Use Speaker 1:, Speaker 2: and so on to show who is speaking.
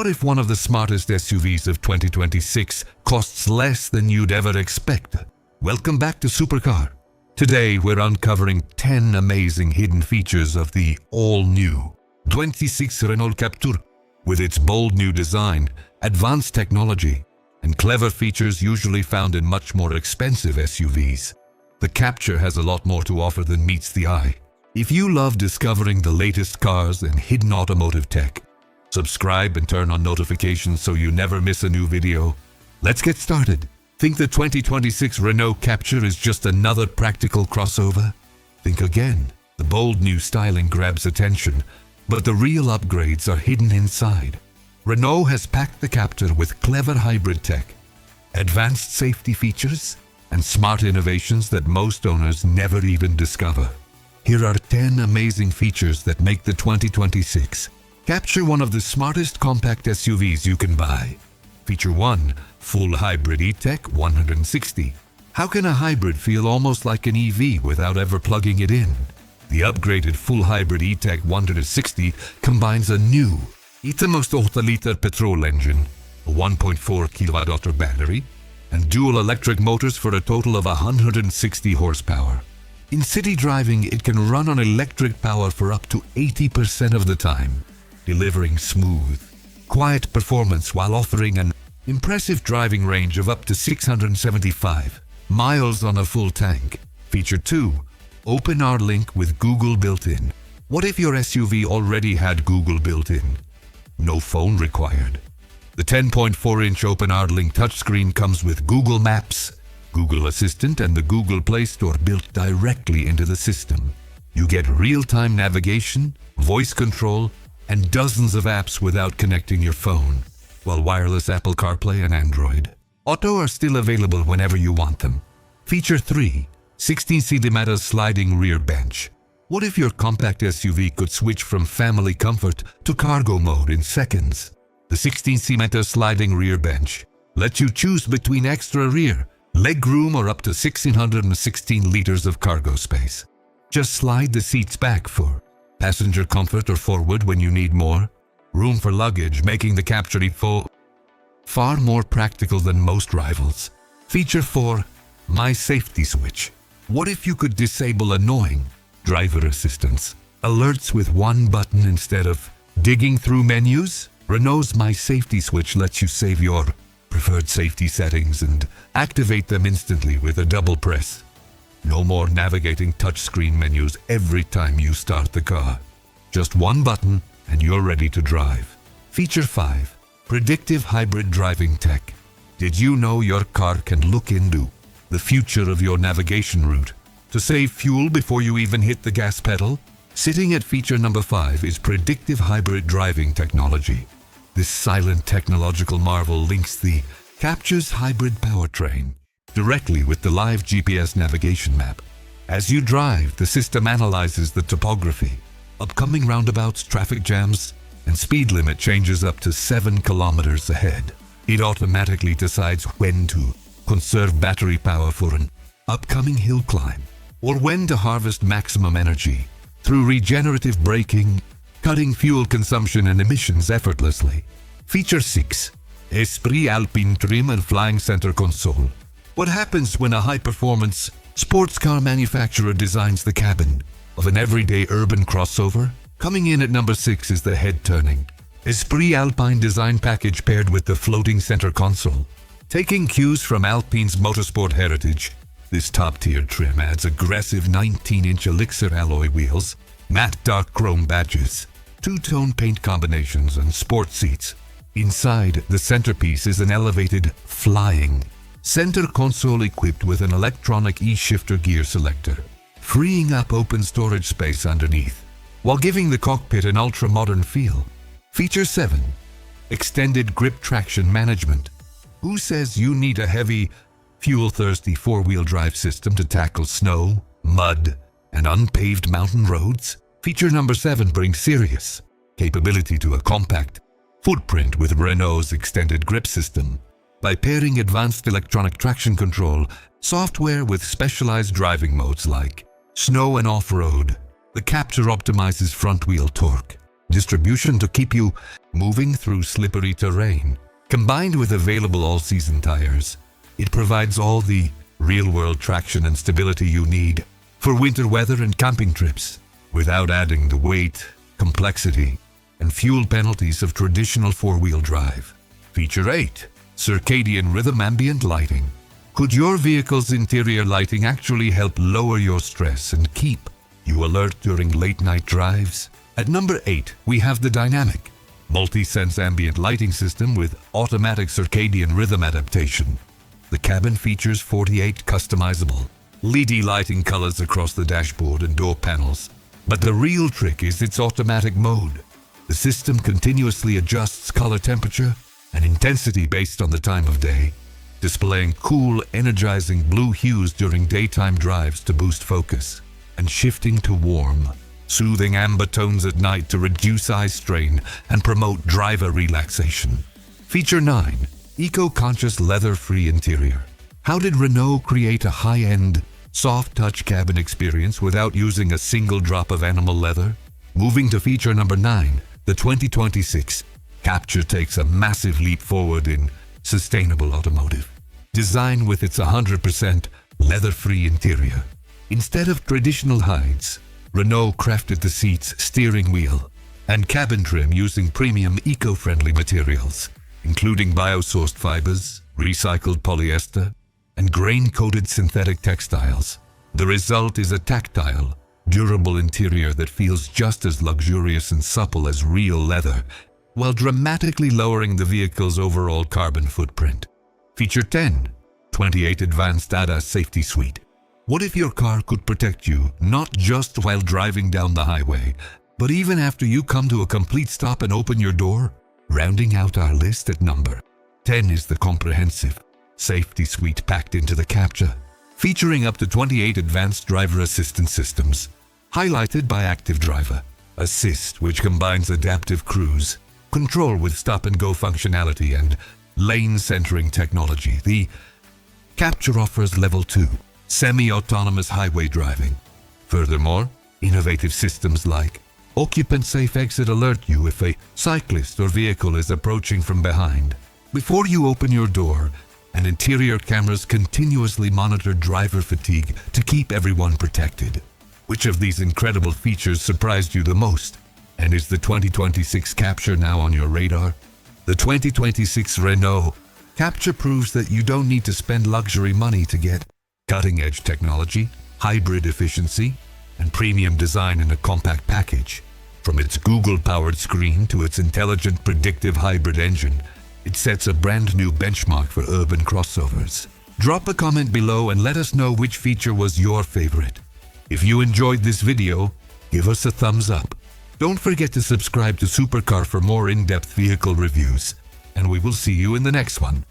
Speaker 1: What if one of the smartest SUVs of 2026 costs less than you'd ever expect? Welcome back to Supercar. Today we're uncovering 10 amazing hidden features of the all-new 26 Renault Captur. With its bold new design, advanced technology, and clever features usually found in much more expensive SUVs, the Captur has a lot more to offer than meets the eye. If you love discovering the latest cars and hidden automotive tech, subscribe and turn on notifications so you never miss a new video. Let's get started. Think the 2026 Renault Captur is just another practical crossover? Think again. The bold new styling grabs attention, but the real upgrades are hidden inside. Renault has packed the Captur with clever hybrid tech, advanced safety features, and smart innovations that most owners never even discover. Here are 10 amazing features that make the 2026 Captur one of the smartest compact SUVs you can buy. Feature 1. Full Hybrid E-Tech 160. How can a hybrid feel almost like an EV without ever plugging it in? The upgraded Full Hybrid E-Tech 160 combines a new 1.8-liter petrol engine, a 1.4 kWh battery, and dual electric motors for a total of 160 horsepower. In city driving, it can run on electric power for up to 80% of the time, delivering smooth, quiet performance while offering an impressive driving range of up to 675 miles on a full tank. Feature 2. Open R-Link with Google built-in. What if your SUV already had Google built-in? No phone required. The 10.4-inch Open R-Link touchscreen comes with Google Maps, Google Assistant, and the Google Play Store built directly into the system. You get real-time navigation, voice control, and dozens of apps without connecting your phone, while wireless Apple CarPlay and Android Auto are still available whenever you want them. Feature 3. 16 cm sliding rear bench. What if your compact SUV could switch from family comfort to cargo mode in seconds? The 16 cm sliding rear bench lets you choose between extra rear, legroom, or up to 1,616 liters of cargo space. Just slide the seats back for passenger comfort or forward when you need more room for luggage, making the Captur far more practical than most rivals. Feature 4. My Safety Switch. What if you could disable annoying driver assistance alerts with one button instead of digging through menus? Renault's My Safety Switch lets you save your preferred safety settings and activate them instantly with a double press. No more navigating touchscreen menus every time you start the car. Just one button and you're ready to drive. Feature 5. Predictive Hybrid Driving Tech. Did you know your car can look into the future of your navigation route to save fuel before you even hit the gas pedal? Sitting at feature number 5 is Predictive Hybrid Driving technology. This silent technological marvel links the Captur's hybrid powertrain directly with the live GPS navigation map. As you drive, the system analyzes the topography, upcoming roundabouts, traffic jams, and speed limit changes up to 7 kilometers ahead. It automatically decides when to conserve battery power for an upcoming hill climb, or when to harvest maximum energy through regenerative braking, cutting fuel consumption and emissions effortlessly. Feature 6. Esprit Alpine trim and flying center console. What happens when a high-performance sports car manufacturer designs the cabin of an everyday urban crossover? Coming in at number 6 is the head-turning Esprit Alpine design package paired with the floating center console. Taking cues from Alpine's motorsport heritage, this top-tier trim adds aggressive 19-inch Elixir alloy wheels, matte dark chrome badges, two-tone paint combinations, and sport seats. Inside, the centerpiece is an elevated, flying center console equipped with an electronic e-shifter gear selector, freeing up open storage space underneath, while giving the cockpit an ultra-modern feel. Feature 7. Extended grip traction management. Who says you need a heavy, fuel-thirsty four-wheel drive system to tackle snow, mud, and unpaved mountain roads? Feature number 7 brings serious capability to a compact footprint with Renault's extended grip system. By pairing advanced electronic traction control software with specialized driving modes like snow and off-road, the Captur optimizes front-wheel torque, distribution to keep you moving through slippery terrain. Combined with available all-season tires, it provides all the real-world traction and stability you need for winter weather and camping trips, without adding the weight, complexity, and fuel penalties of traditional four-wheel drive. Feature 8. Circadian Rhythm Ambient Lighting. Could your vehicle's interior lighting actually help lower your stress and keep you alert during late-night drives? At number 8, we have the dynamic, multi-sense ambient lighting system with automatic circadian rhythm adaptation. The cabin features 48 customizable LED lighting colors across the dashboard and door panels. But the real trick is its automatic mode. The system continuously adjusts color temperature and intensity based on the time of day, displaying cool, energizing blue hues during daytime drives to boost focus, and shifting to warm, soothing amber tones at night to reduce eye strain and promote driver relaxation. Feature 9. Eco-conscious leather-free interior. How did Renault create a high-end, soft-touch cabin experience without using a single drop of animal leather? Moving to feature number 9, the 2026 Captur takes a massive leap forward in sustainable automotive. Designed with its 100% leather-free interior. Instead of traditional hides, Renault crafted the seats, steering wheel, and cabin trim using premium eco-friendly materials, including biosourced fibers, recycled polyester, and grain-coated synthetic textiles. The result is a tactile, durable interior that feels just as luxurious and supple as real leather, while dramatically lowering the vehicle's overall carbon footprint. Feature 10. 28 Advanced ADAS Safety Suite. What if your car could protect you not just while driving down the highway, but even after you come to a complete stop and open your door? Rounding out our list at number 10 is the comprehensive Safety Suite packed into the Captur, featuring up to 28 advanced driver assistance systems, highlighted by Active Driver Assist, which combines adaptive cruise control with stop-and-go functionality and lane centering technology. The Captur offers Level 2 semi-autonomous highway driving. Furthermore, innovative systems like Occupant Safe Exit alert you if a cyclist or vehicle is approaching from behind before you open your door, and interior cameras continuously monitor driver fatigue to keep everyone protected. Which of these incredible features surprised you the most? And is the 2026 Captur now on your radar? The 2026 Renault Captur proves that you don't need to spend luxury money to get cutting-edge technology, hybrid efficiency, and premium design in a compact package. From its Google-powered screen to its intelligent predictive hybrid engine, it sets a brand new benchmark for urban crossovers. Drop a comment below and let us know which feature was your favorite. If you enjoyed this video, give us a thumbs up. Don't forget to subscribe to Supercar for more in-depth vehicle reviews, and we will see you in the next one.